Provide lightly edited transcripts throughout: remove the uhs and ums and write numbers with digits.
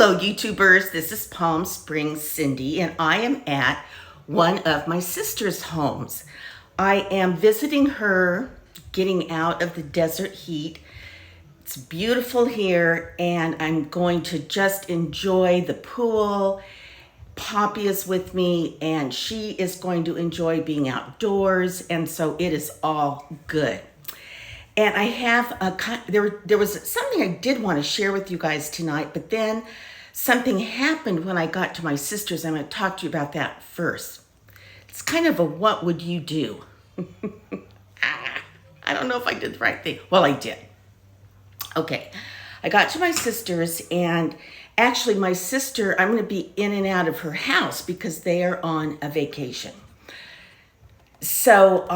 Hello, YouTubers. This is Palm Springs Cindy, and I am at one of my sister's homes. I am visiting her, getting out of the desert heat. It's beautiful here, and I'm going to just enjoy the pool. Poppy is with me, and she is going to enjoy being outdoors, and so it is all good. And I have there was something I did want to share with you guys tonight, but then something happened when I got to my sister's. I'm going to talk to you about that first. It's kind of a what would you do? I don't know if I did the right thing. Well, I did. Okay. I got to my sister's, and actually my sister, I'm going to be in and out of her house because they are on a vacation. So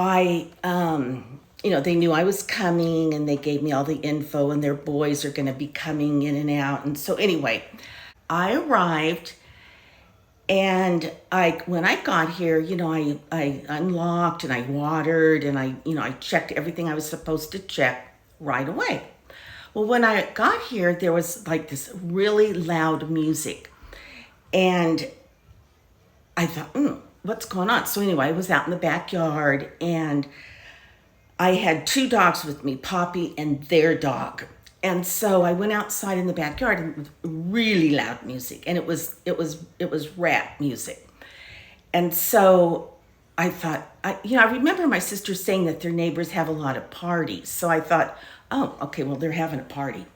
they knew I was coming, and they gave me all the info, and their boys are going to be coming in and out. And so anyway, I arrived, and when I got here, I unlocked and I watered, and I checked everything I was supposed to check right away. Well, when I got here, there was like this really loud music, and I thought, what's going on? So anyway, I was out in the backyard, and I had two dogs with me, Poppy and their dog. And so I went outside in the backyard, and with really loud music, and it was rap music. And so I thought, I remember my sister saying that their neighbors have a lot of parties. So I thought, oh, okay, well, they're having a party.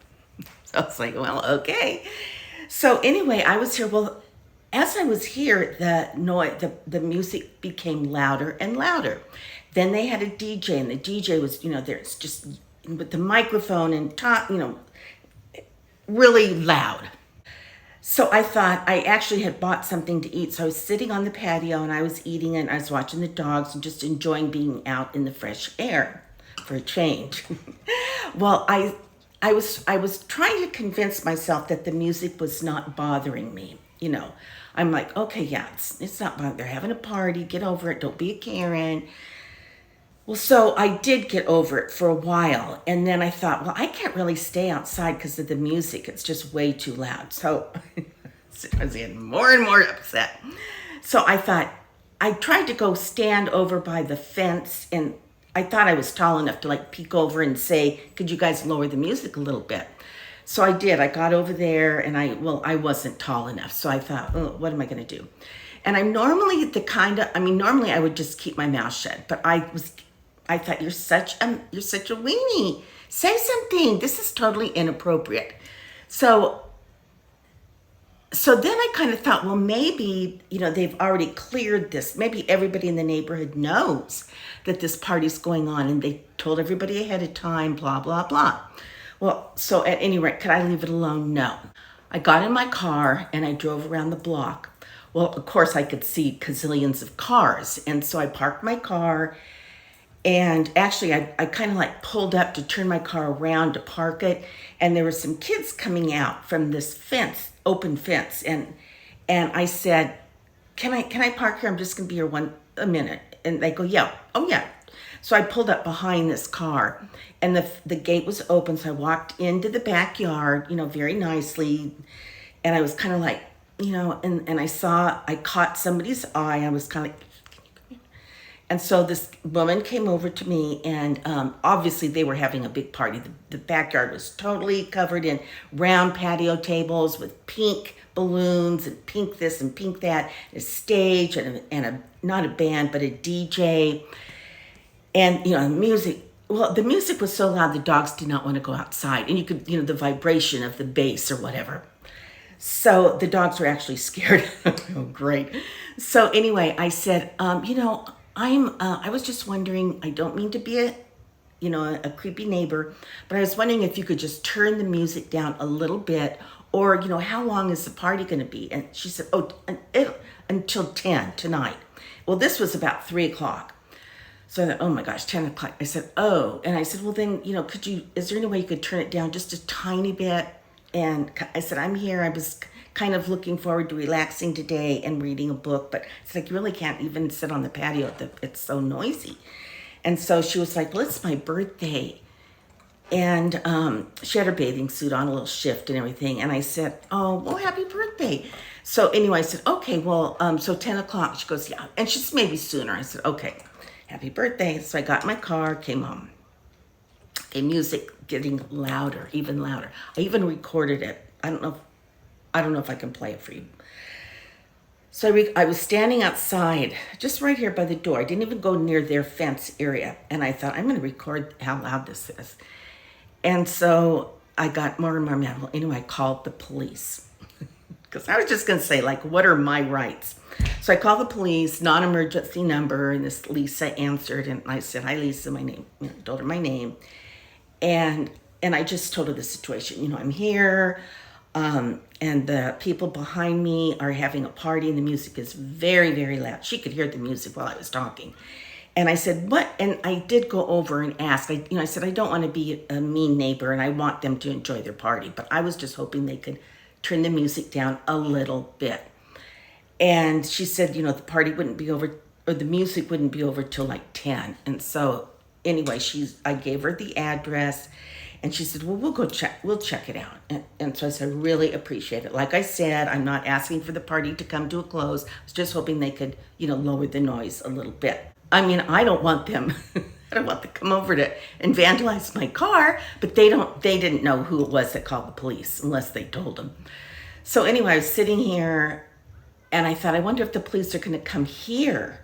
So I was like, well, okay. So anyway, I was here. Well, as I was here, the music became louder and louder. Then they had a DJ, and the DJ was, there's just with the microphone and talk, really loud. So I thought I actually had bought something to eat. So I was sitting on the patio, and I was eating, and I was watching the dogs and just enjoying being out in the fresh air for a change. Well, I was trying to convince myself that the music was not bothering me. I'm like, okay, yeah, it's not bothering. They're having a party. Get over it. Don't be a Karen. Well, so I did get over it for a while, and then I thought, well, I can't really stay outside because of the music. It's just way too loud. So I was getting more and more upset. So I thought, I tried to go stand over by the fence, and I thought I was tall enough to peek over and say, could you guys lower the music a little bit? So I did. I got over there, and I wasn't tall enough. So I thought, oh, what am I going to do? And I'm normally normally I would just keep my mouth shut, but I thought, you're such a weenie. Say something. This is totally inappropriate. So then I kind of thought, well, maybe, they've already cleared this. Maybe everybody in the neighborhood knows that this party's going on, and they told everybody ahead of time, blah, blah, blah. Well, so at any rate, could I leave it alone? No. I got in my car, and I drove around the block. Well, of course, I could see gazillions of cars. And so I parked my car, and actually, I kind of pulled up to turn my car around to park it, and there were some kids coming out from this open fence, and I said, "Can I park here? I'm just gonna be here a minute." And they go, "Yeah, oh yeah." So I pulled up behind this car, and the gate was open, so I walked into the backyard, very nicely, and I was kind of and I caught somebody's eye. I was kind of. And so this woman came over to me, and obviously they were having a big party. The backyard was totally covered in round patio tables with pink balloons and pink this and pink that, a stage and not a band, but a DJ. And, music. Well, the music was so loud, the dogs did not want to go outside. And you could, the vibration of the bass or whatever. So the dogs were actually scared. Oh, great. So anyway, I said, I was just wondering, I don't mean to be a creepy neighbor, but I was wondering if you could just turn the music down a little bit, or, how long is the party going to be? And she said, until 10 tonight. Well, this was about 3:00. So I thought, oh my gosh, 10 o'clock. I said, oh, and I said, well then, is there any way you could turn it down just a tiny bit? And I said, I'm here. I was kind of looking forward to relaxing today and reading a book, but it's you really can't even sit on the patio. It's so noisy. And so she was like, well, it's my birthday. And she had her bathing suit on, a little shift and everything. And I said, oh, well, happy birthday. So anyway, I said, okay, well, so 10 o'clock. She goes, yeah. And she's maybe sooner. I said, okay, happy birthday. So I got in my car, came home. Okay, music getting louder, even louder. I even recorded it. I don't know if I can play it for you. So I was standing outside, just right here by the door. I didn't even go near their fence area. And I thought, I'm going to record how loud this is. And so I got more and more mad. Well, anyway, I called the police. Because I was just going to say, like, what are my rights? So I called the police, non-emergency number, and this Lisa answered. And I said, hi, Lisa, my name. Told her my name. And I just told her the situation. I'm here. And the people behind me are having a party, and the music is very, very loud. She could hear the music while I was talking. And I said, what? And I did go over and ask. I said, I don't want to be a mean neighbor, and I want them to enjoy their party. But I was just hoping they could turn the music down a little bit. And she said, the party wouldn't be over, or the music wouldn't be over till like 10. And so anyway, I gave her the address. And she said, well, we'll check it out. And so I said, I really appreciate it. Like I said, I'm not asking for the party to come to a close. I was just hoping they could, lower the noise a little bit. I mean, I don't want them to come over and vandalize my car, but they didn't know who it was that called the police unless they told them. So anyway, I was sitting here and I thought, I wonder if the police are going to come here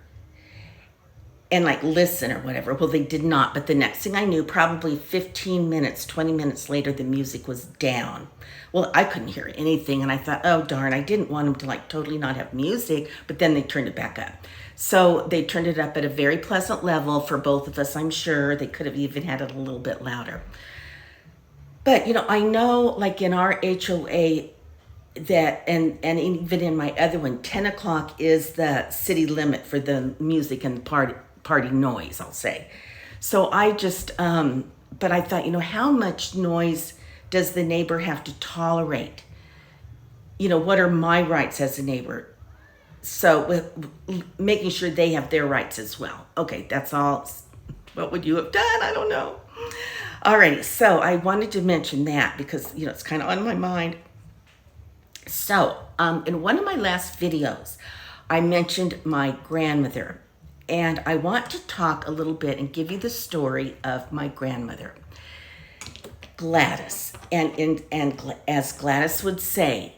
and like listen or whatever. Well, they did not. But the next thing I knew, probably 15 minutes, 20 minutes later, the music was down. Well, I couldn't hear anything. And I thought, oh, darn, I didn't want them to like totally not have music. But then they turned it back up. So they turned it up at a very pleasant level for both of us, I'm sure. They could have even had it a little bit louder. But, I know like in our HOA that, and even in my other one, 10 o'clock is the city limit for the music and the party noise, I'll say. So I just, but I thought, how much noise does the neighbor have to tolerate? What are my rights as a neighbor? So with making sure they have their rights as well. Okay, that's all. What would you have done? I don't know. Alrighty, so I wanted to mention that because, it's kind of on my mind. So in one of my last videos, I mentioned my grandmother. And I want to talk a little bit and give you the story of my grandmother, Gladys. And as Gladys would say,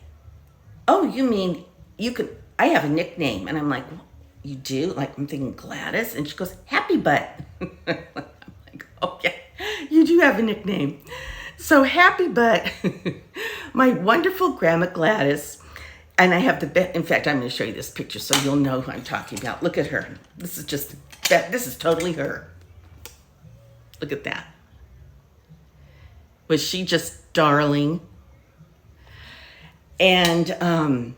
oh, you mean I have a nickname. And I'm like, you do? Like, I'm thinking Gladys. And she goes, Happy Butt. I'm like, okay, you do have a nickname. So Happy Butt, my wonderful grandma Gladys. And I have in fact, I'm going to show you this picture so you'll know who I'm talking about. Look at her. This is totally her. Look at that. Was she just darling? And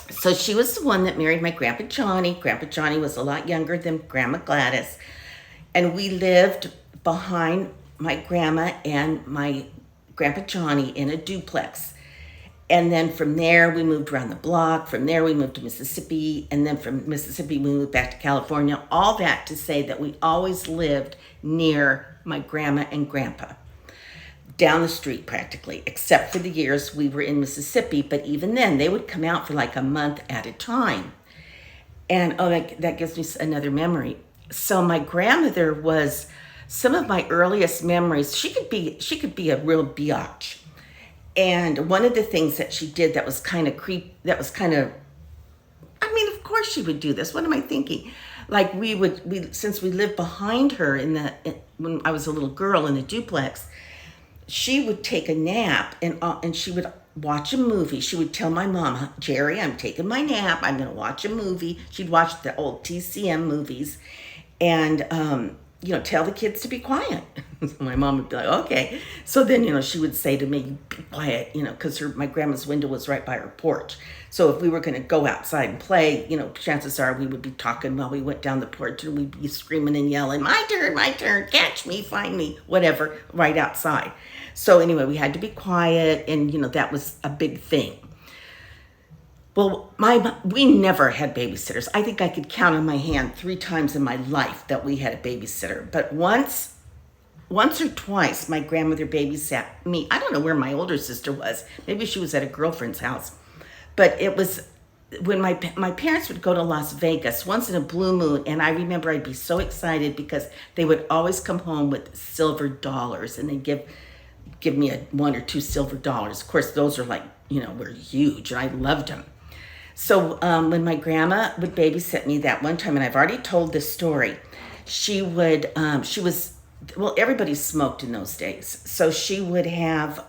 so she was the one that married my Grandpa Johnny. Grandpa Johnny was a lot younger than Grandma Gladys. And we lived behind my grandma and my Grandpa Johnny in a duplex. And then from there, we moved around the block. From there, we moved to Mississippi. And then from Mississippi, we moved back to California. All that to say that we always lived near my grandma and grandpa. Down the street practically, except for the years we were in Mississippi. But even then, they would come out for like a month at a time. And that gives me another memory. So my grandmother was some of my earliest memories. She could be a real biatch. And one of the things that she did that was kind of of course she would do this. What am I thinking? Like since we lived behind her when I was a little girl in the duplex, she would take a nap and she would watch a movie. She would tell my mom, Jerry, I'm taking my nap. I'm going to watch a movie. She'd watch the old TCM movies and, tell the kids to be quiet. So my mom would be like, okay. So then, she would say to me, be quiet, because my grandma's window was right by her porch. So if we were going to go outside and play, chances are we would be talking while we went down the porch and we'd be screaming and yelling, my turn, catch me, find me, whatever, right outside. So anyway, we had to be quiet and, that was a big thing. Well, we never had babysitters. I think I could count on my hand 3 times in my life that we had a babysitter. But once once or twice, my grandmother babysat me. I don't know where my older sister was. Maybe she was at a girlfriend's house. But it was when my parents would go to Las Vegas once in a blue moon, and I remember I'd be so excited because they would always come home with silver dollars, and they'd give me one or two silver dollars. Of course, those are like, were huge, and I loved them. So when my grandma would babysit me that one time, and I've already told this story, she was, well, everybody smoked in those days. So she would have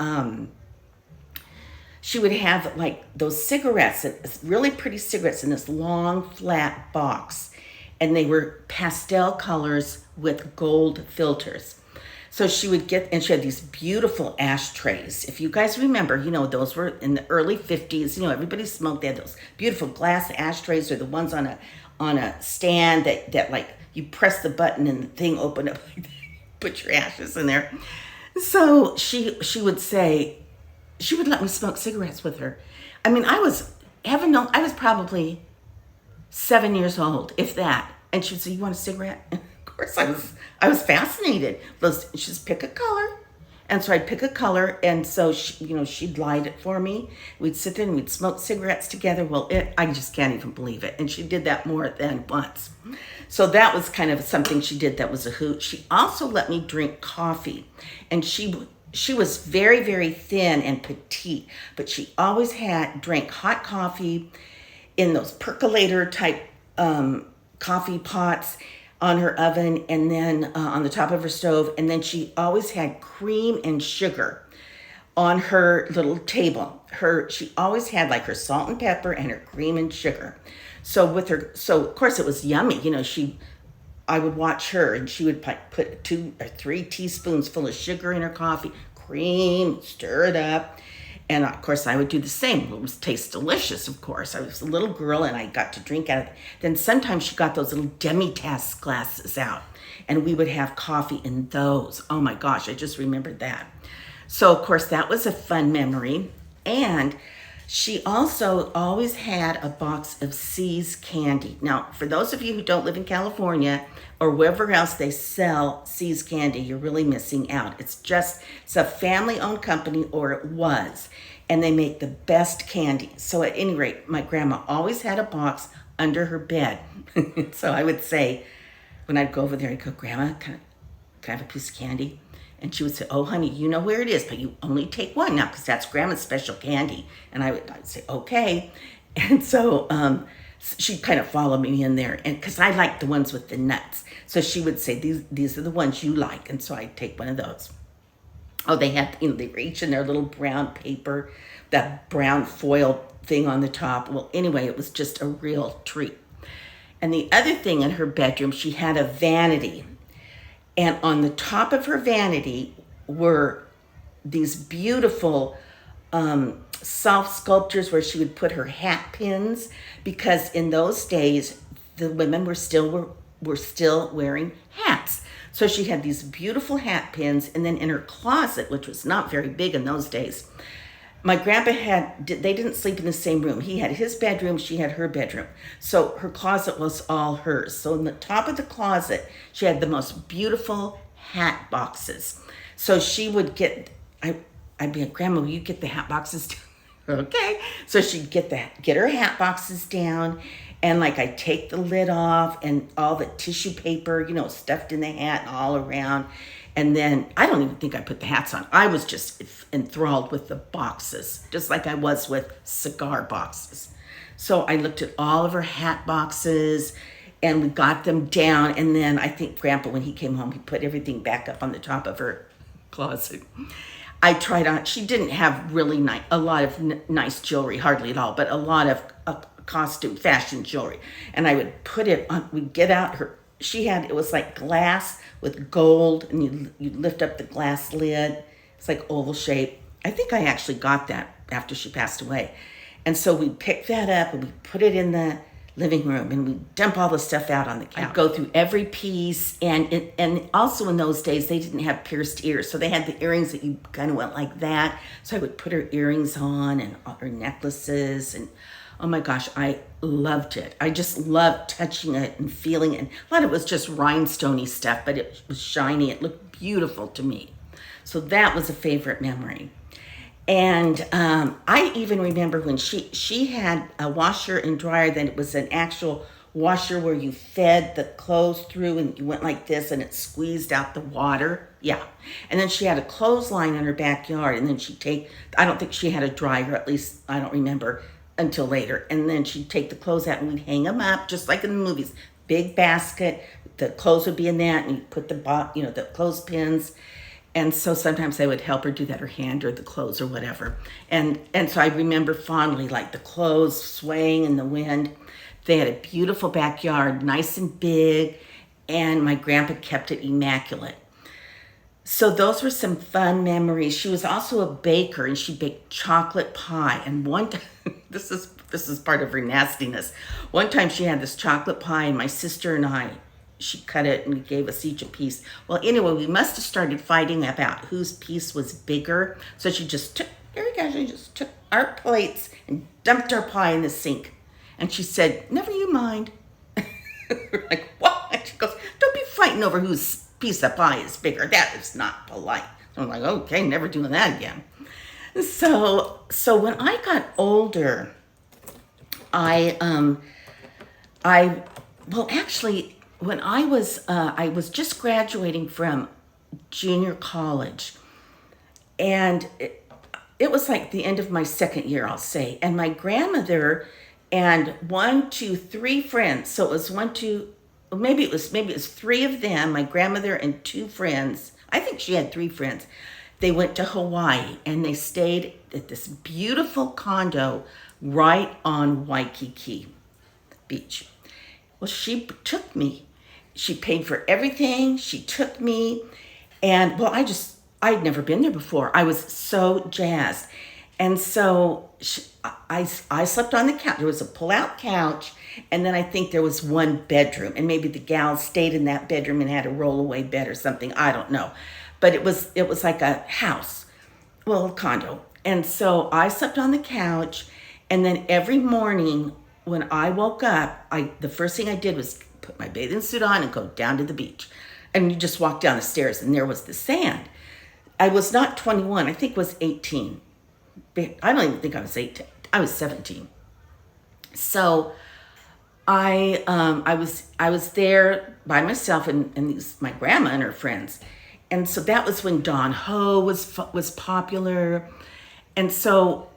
like those cigarettes, really pretty cigarettes in this long flat box. And they were pastel colors with gold filters. So she would and she had these beautiful ashtrays. If you guys remember, those were in the early 50s. Everybody smoked. They had those beautiful glass ashtrays, or the ones on a stand that like you press the button and the thing opened up like that. Put your ashes in there. So she would say, she would let me smoke cigarettes with her. I mean, I was probably 7 years old, if that. And she'd say, "You want a cigarette?" And of course, I was fascinated. She'd just pick a color. And so I'd pick a color, and so she'd light it for me. We'd sit there and we'd smoke cigarettes together. Well, I just can't even believe it. And she did that more than once. So that was kind of something she did that was a hoot. She also let me drink coffee, and she was very, very thin and petite, but she always drank hot coffee in those percolator type coffee pots on her oven, and then on the top of her stove. And then she always had cream and sugar on her little table. She always had like her salt and pepper and her cream and sugar. So of course it was yummy. I would watch her, and she would put 2 or 3 teaspoons full of sugar in her coffee, cream, stir it up. And of course, I would do the same. It would taste delicious, of course. I was a little girl, and I got to drink out of it. Then sometimes she got those little demi-tasse glasses out, and we would have coffee in those. Oh my gosh, I just remembered that. So, of course, that was a fun memory. And she also always had a box of See's candy. Now, for those of you who don't live in California or wherever else they sell See's candy, you're really missing out. It's a family-owned company, or it was, and they make the best candy. So at any rate, my grandma always had a box under her bed. So I would say, when I'd go over there, I'd go, "Grandma, can I have a piece of candy?" And she would say, "Oh, honey, you know where it is, but you only take one now, because that's Grandma's special candy." And I'd say, "Okay." And so she'd kind of follow me in there, and because I liked the ones with the nuts. So she would say, these are the ones you like. And so I'd take one of those. Oh, they were each in their little brown paper, that brown foil thing on the top. Well, anyway, it was just a real treat. And the other thing in her bedroom, she had a vanity. And on the top of her vanity were these beautiful soft sculptures where she would put her hat pins, because in those days, the women were still wearing hats. So she had these beautiful hat pins, and then in her closet, which was not very big in those days, my grandpa they didn't sleep in the same room. He had his bedroom, she had her bedroom. So her closet was all hers. So in the top of the closet, she had the most beautiful hat boxes. So she would I'd be like, "Grandma, will you get the hat boxes down?" Okay. So she'd get her hat boxes down, and like I'd take the lid off and all the tissue paper, stuffed in the hat and all around. And then I don't even think I put the hats on. I was just enthralled with the boxes, just like I was with cigar boxes. So I looked at all of her hat boxes, and we got them down. And then I think Grandpa, when he came home, he put everything back up on the top of her closet. I tried on, she didn't have really a lot of nice jewelry, hardly at all, but a lot of costume, fashion jewelry. And I would put it on, we'd get out it was like glass with gold, and you lift up the glass lid. It's like oval shape. I think I actually got that after she passed away. And so we picked that up and we put it in the living room, and we dump all the stuff out on the couch. I'd go through every piece, and also in those days they didn't have pierced ears, so they had the earrings that you kind of went like that. So I would put her earrings on, and all her necklaces, and Oh my gosh, I loved it. I just loved touching it and feeling it. A lot of it was just rhinestoney stuff, but it was shiny. It looked beautiful to me. So that was a favorite memory. And I even remember when she had a washer and dryer, that it was an actual washer where you fed the clothes through and you went like this and it squeezed out the water. Yeah. And then she had a clothesline in her backyard, and then she'd take, I don't think she had a dryer, at least I don't remember until later. And then she'd take the clothes out and we'd hang them up just like in the movies. Big basket, the clothes would be in that, and you put the clothespins. And so sometimes I would help her do that, her hand or the clothes or whatever. And so I remember fondly like the clothes swaying in the wind. They had a beautiful backyard, nice and big, and my grandpa kept it immaculate. So those were some fun memories. She was also a baker, and she baked chocolate pie. And one time, this is part of her nastiness. One time she had this chocolate pie, and my sister and I, she cut it and gave us each a piece. Well, anyway, we must have started fighting about whose piece was bigger. So she just took our plates and dumped our pie in the sink. And she said, "Never you mind." We're like, what? And she goes, "Don't be fighting over whose piece of pie is bigger. That is not polite." So I'm like, okay, never doing that again. So when I got older, when I was just graduating from junior college, and it was like the end of my second year, I'll say, and my grandmother and 3 friends. So it was maybe it was 3 of them, my grandmother and 2 friends. I think she had 3 friends. They went to Hawaii, and they stayed at this beautiful condo right on Waikiki Beach. Well, she took me. She paid for everything. She took me. And well, I'd never been there before. I was so jazzed. And so I slept on the couch. There was a pull-out couch. And then I think there was one bedroom. And maybe the gal stayed in that bedroom and had a roll-away bed or something. I don't know. But it was like a house. Well, a condo. And so I slept on the couch. And then every morning when I woke up, the first thing I did was put my bathing suit on and go down to the beach. And you just walk down the stairs, and there was the sand. I was not 21. I think it was 18. I don't even think I was 18. I was 17. So I was there by myself and my grandma and her friends. And so that was when Don Ho was popular. And so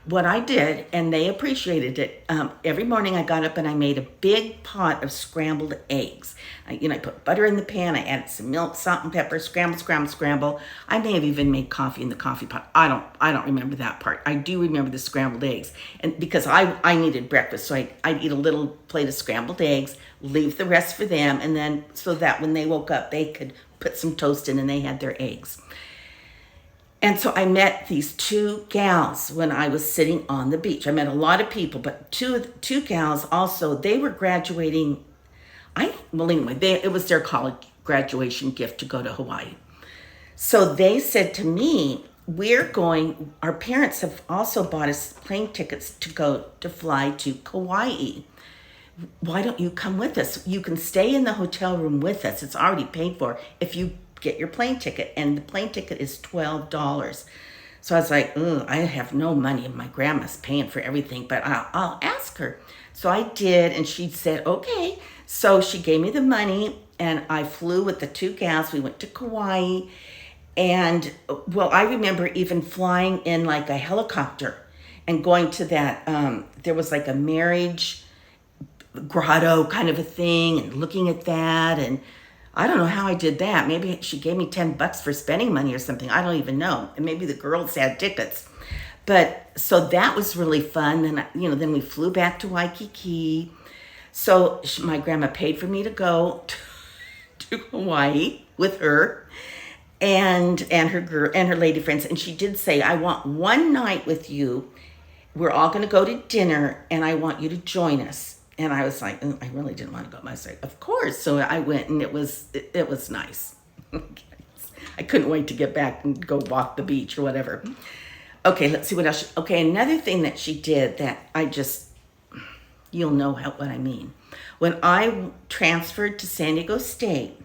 what I did, and they appreciated it, every morning I got up and I made a big pot of scrambled eggs. I put butter in the pan, I added some milk, salt and pepper, scramble. I may have even made coffee in the coffee pot. I don't remember that part. I do remember the scrambled eggs. And because I needed breakfast, so I'd eat a little plate of scrambled eggs, leave the rest for them, and then so that when they woke up, they could put some toast in and they had their eggs. And so I met these 2 gals when I was sitting on the beach. I met a lot of people, but two gals also, they were graduating. It was their college graduation gift to go to Hawaii. So they said to me, our parents have also bought us plane tickets to fly to Kauai. Why don't you come with us? You can stay in the hotel room with us. It's already paid for if you get your plane ticket, and the plane ticket is $12. So I was like, I have no money, and my grandma's paying for everything, but I'll ask her. So I did, and she said, okay. So she gave me the money, and I flew with the 2 gals. We went to Kauai, and well, I remember even flying in like a helicopter and going to that, there was like a marriage grotto kind of a thing, and looking at that, and I don't know how I did that. Maybe she gave me $10 for spending money or something. I don't even know. And maybe the girls had tickets. But so that was really fun. Then we flew back to Waikiki. So my grandma paid for me to go to Hawaii with her and her lady friends. And she did say, I want one night with you. We're all going to go to dinner, and I want you to join us. And I was like, I really didn't want to go. I was like, of course. So I went, and it was nice. I couldn't wait to get back and go walk the beach or whatever. Okay, let's see what else. Okay, another thing that she did that you'll know what I mean. When I transferred to San Diego State,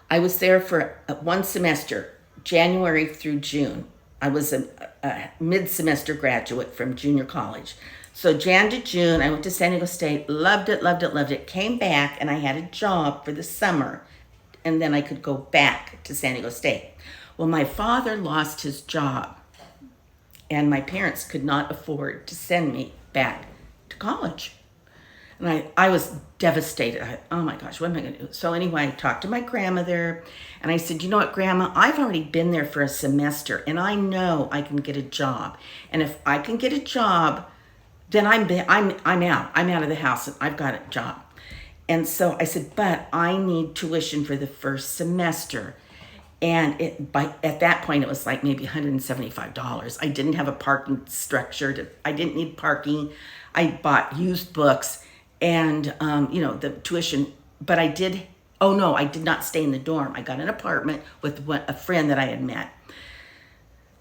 I was there for one semester, January through June. I was a mid-semester graduate from junior college. So Jan to June, I went to San Diego State, loved it, loved it, loved it. Came back and I had a job for the summer, and then I could go back to San Diego State. Well, my father lost his job, and my parents could not afford to send me back to college. And I was devastated. Oh my gosh, what am I going to do? So anyway, I talked to my grandmother, and I said, you know what, Grandma, I've already been there for a semester, and I know I can get a job. And if I can get a job, then I'm out. I'm out of the house, and I've got a job. And so I said, but I need tuition for the first semester. And at that point, it was like maybe $175. I didn't have a parking structure. I didn't need parking. I bought used books and, the tuition. But I did not stay in the dorm. I got an apartment with a friend that I had met,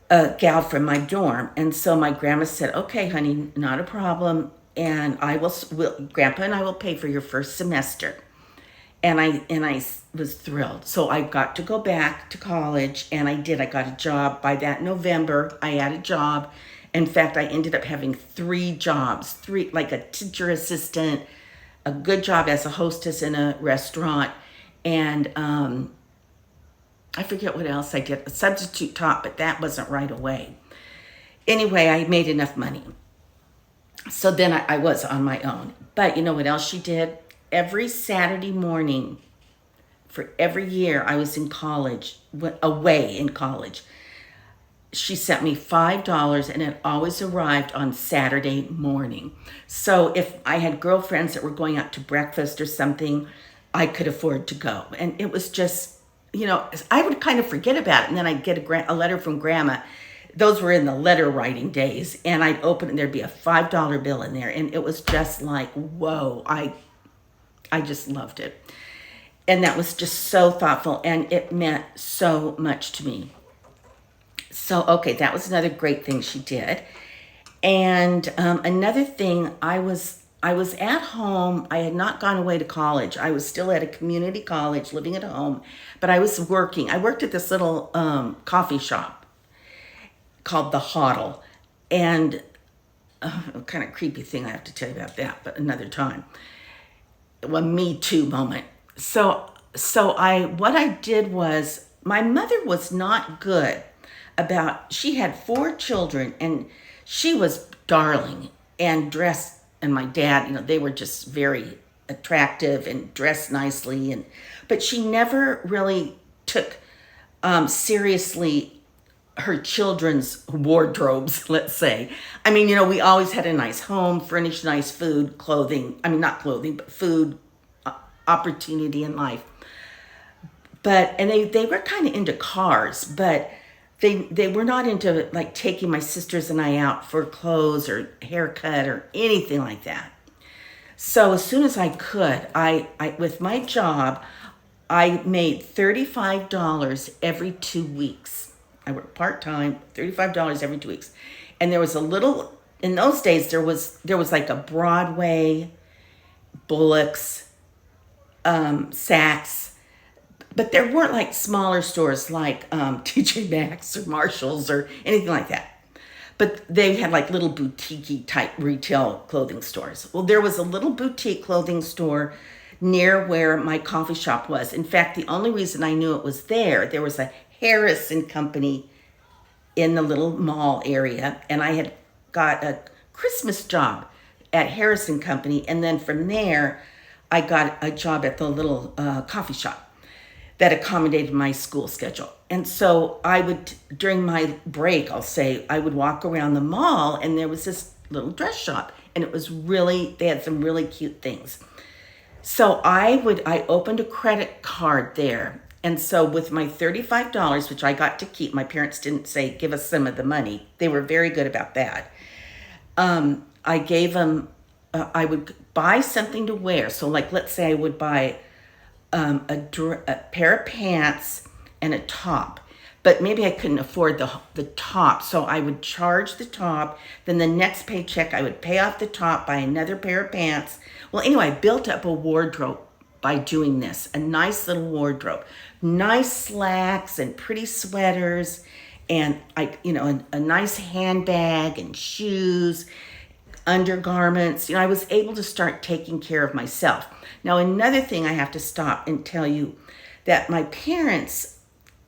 a gal from my dorm. And so my grandma said, okay, honey, not a problem. And Grandpa and I will pay for your first semester. And I was thrilled. So I got to go back to college, and I did. I got a job. By that November, I had a job. In fact, I ended up having 3 jobs, like a teacher assistant, a good job as a hostess in a restaurant, and I forget what else I did. A substitute taught, but that wasn't right away. Anyway, I made enough money. So then I was on my own. But you know what else she did? Every Saturday morning for every year I was in college, away in college, she sent me $5, and it always arrived on Saturday morning. So if I had girlfriends that were going out to breakfast or something, I could afford to go. And it was just, I would kind of forget about it, and then I'd get a letter from Grandma. Those were in the letter writing days, and I'd open it, and there'd be a $5 bill in there, and it was just like, whoa, I just loved it. And that was just so thoughtful, and it meant so much to me. So, okay, that was another great thing she did. And another thing, I was at home. I had not gone away to college. I was still at a community college, living at home, but I was working. I worked at this little coffee shop called The Hoddle, and kind of creepy thing, I have to tell you about that, but another time. A Me Too moment. So what I did was, my mother was not good she had 4 children, and she was darling and dressed, and my dad, they were just very attractive and dressed nicely, but she never really took seriously her children's wardrobes, let's say. I mean, we always had a nice home, furnished, nice food, clothing. I mean, not clothing, but food, opportunity in life. And they were kind of into cars, but they were not into like taking my sisters and I out for clothes or haircut or anything like that. So as soon as I could, I with my job, I made $35 every 2 weeks. I worked part-time, $35 every 2 weeks. And there was in those days, there was like a Broadway, Bullock's, Saks, but there weren't like smaller stores like TJ Maxx or Marshall's or anything like that. But they had like little boutique type retail clothing stores. Well, there was a little boutique clothing store near where my coffee shop was. In fact, the only reason I knew it was there was a Harris and Company in the little mall area, and I had got a Christmas job at Harris and Company, and then from there, I got a job at the little coffee shop that accommodated my school schedule. And so I would, during my break, I would walk around the mall, and there was this little dress shop, and they had some really cute things. So I opened a credit card there. And so with my $35, which I got to keep, my parents didn't say, give us some of the money. They were very good about that. I gave them, I would buy something to wear. So like, let's say I would buy a pair of pants and a top. but maybe I couldn't afford the top. So I would charge the top. Then the next paycheck, I would pay off the top, buy another pair of pants. Well, anyway, I built up a wardrobe by doing this, a nice little wardrobe, nice slacks and pretty sweaters, and a nice handbag and shoes, undergarments. I was able to start taking care of myself. Now, another thing I have to stop and tell you that my parents,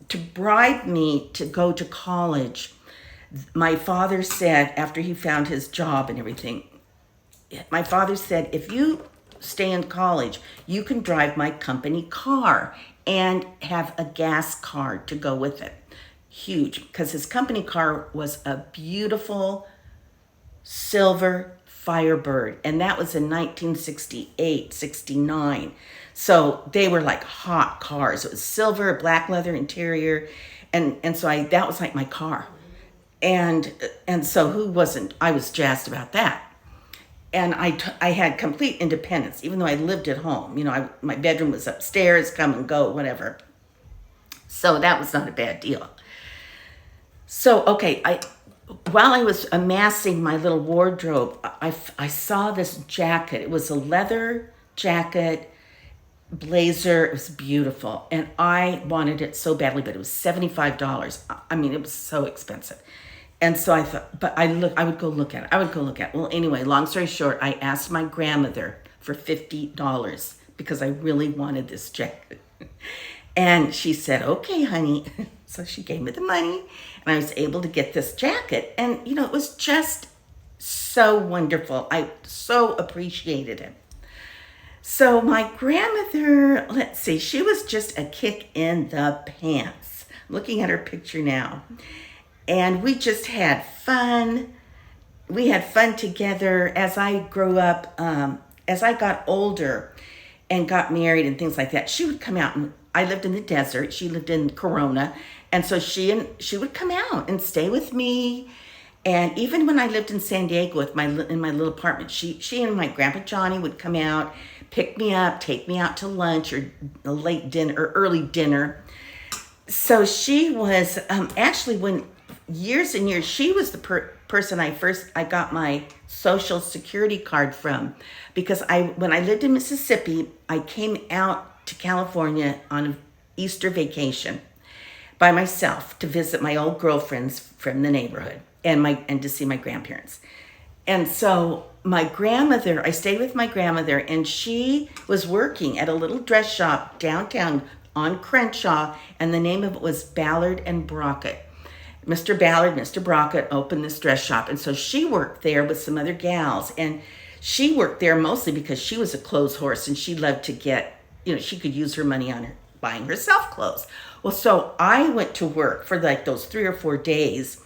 to bribe me to go to college, my father said, after he found his job and everything, my father said, if you stay in college, you can drive my company car and have a gas card to go with it. Huge, because his company car was a beautiful silver Firebird, and that was in 1968, 69. So they were like hot cars. It was silver, black leather interior, and so that was like my car. And so I was jazzed about that. And I had complete independence, even though I lived at home. My bedroom was upstairs, come and go, whatever. So that was not a bad deal. So, okay, while I was amassing my little wardrobe, I saw this jacket. It was a leather jacket, blazer. It was beautiful. And I wanted it so badly, but it was $75. I mean, it was so expensive. And so I thought, but I would go look at it. Well, anyway, long story short, I asked my grandmother for $50 because I really wanted this jacket. And she said, okay, honey. So she gave me the money, and I was able to get this jacket. And, it was just so wonderful. I so appreciated it. So my grandmother, let's see, she was just a kick in the pants. Looking at her picture now. And we just had fun. We had fun together as I grew up, as I got older and got married and things like that. She would come out, and I lived in the desert. She lived in Corona. And so she would come out and stay with me. And even when I lived in San Diego in my little apartment, she and my grandpa Johnny would come out, pick me up, take me out to lunch or a late dinner or early dinner. So she was actually, when years and years, she was the person I got my Social Security card from, because when I lived in Mississippi, I came out to California on an Easter vacation by myself to visit my old girlfriends from the neighborhood and to see my grandparents. And so I stayed with my grandmother, and she was working at a little dress shop downtown on Crenshaw, and the name of it was Ballard and Brockett. Mr. Ballard, Mr. Brockett opened this dress shop, and so she worked there with some other gals, and she worked there mostly because she was a clothes horse, and she loved to get, she could use her money on buying herself clothes. Well, so I went to work for like those 3 or 4 days.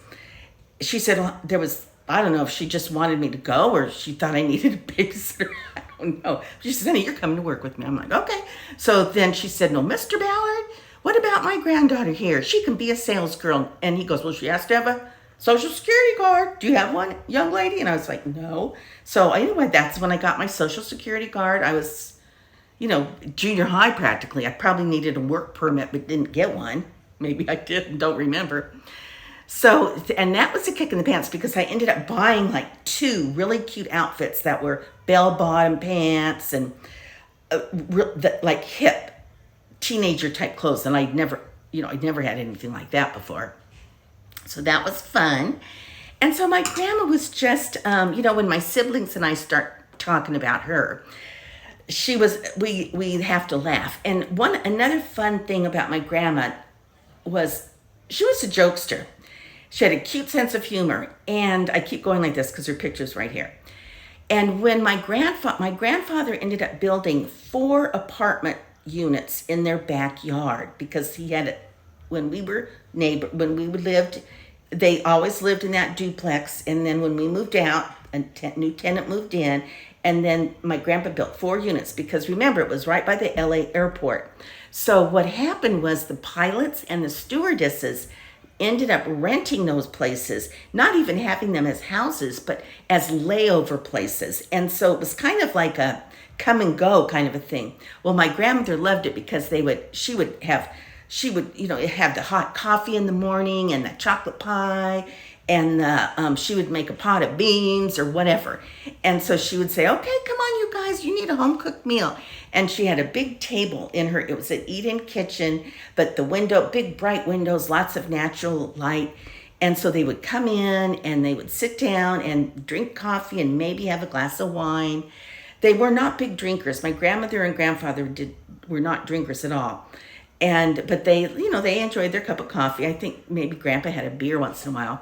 She said I don't know if she just wanted me to go or she thought I needed a babysitter. I don't know. She said, honey, you're coming to work with me. I'm like, okay. So then she said, no, Mr. Ballard, what about my granddaughter here? She can be a sales girl. And he goes, well, she has to have a Social Security card. Do you have one, young lady? And I was like, no. So anyway, that's when I got my Social Security card. I was, junior high practically. I probably needed a work permit, but didn't get one. Maybe I did and don't remember. So, and that was a kick in the pants because I ended up buying like 2 really cute outfits that were bell-bottom pants and like hip teenager type clothes. And I'd never had anything like that before. So that was fun. And so my grandma was just, when my siblings and I start talking about her, we have to laugh. And another fun thing about my grandma was she was a jokester. She had a cute sense of humor. And I keep going like this because her picture's right here. And when my grandfather ended up building 4 apartment units in their backyard because he had it when we lived, they always lived in that duplex. And then when we moved out, a new tenant moved in. And then my grandpa built 4 units because remember, it was right by the LA airport. So what happened was the pilots and the stewardesses ended up renting those places, not even having them as houses, but as layover places. And so it was kind of like a come and go kind of a thing. Well, my grandmother loved it because she would have she would, have the hot coffee in the morning and the chocolate pie, and she would make a pot of beans or whatever. And so she would say, okay, come on, you guys, you need a home cooked meal. And she had a big table in her. It was an eat-in kitchen, but the window, big bright windows, lots of natural light. And so they would come in and they would sit down and drink coffee and maybe have a glass of wine. They were not big drinkers. My grandmother and grandfather were not drinkers at all. But they enjoyed their cup of coffee. I think maybe Grandpa had a beer once in a while.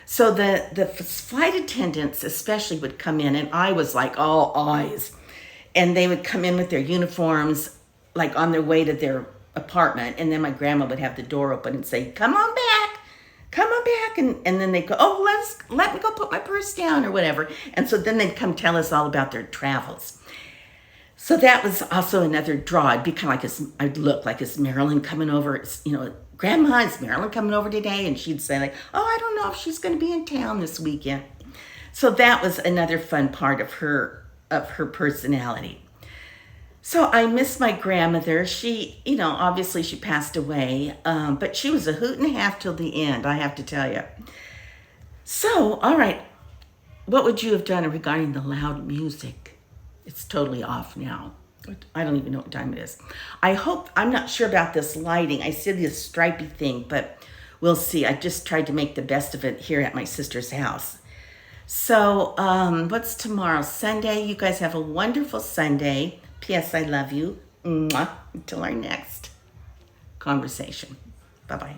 So the flight attendants especially would come in, and I was like all eyes. And they would come in with their uniforms, like on their way to their apartment. And then my grandma would have the door open and say, come on back. And then they'd go, oh, let me go put my purse down or whatever. And so then they'd come tell us all about their travels. So that was also another draw. I'd be kind of like, I'd look like, is Marilyn coming over? Grandma, is Marilyn coming over today? And she'd say like, oh, I don't know if she's going to be in town this weekend. So that was another fun part of her personality. So I miss my grandmother. She, obviously she passed away, but she was a hoot and a half till the end, I have to tell you. So, all right, what would you have done regarding the loud music? It's totally off now. I don't even know what time it is. I'm not sure about this lighting. I see this stripy thing, but we'll see. I just tried to make the best of it here at my sister's house. So, what's tomorrow? Sunday. You guys have a wonderful Sunday. P.S. I love you. Mwah. Until our next conversation. Bye-bye.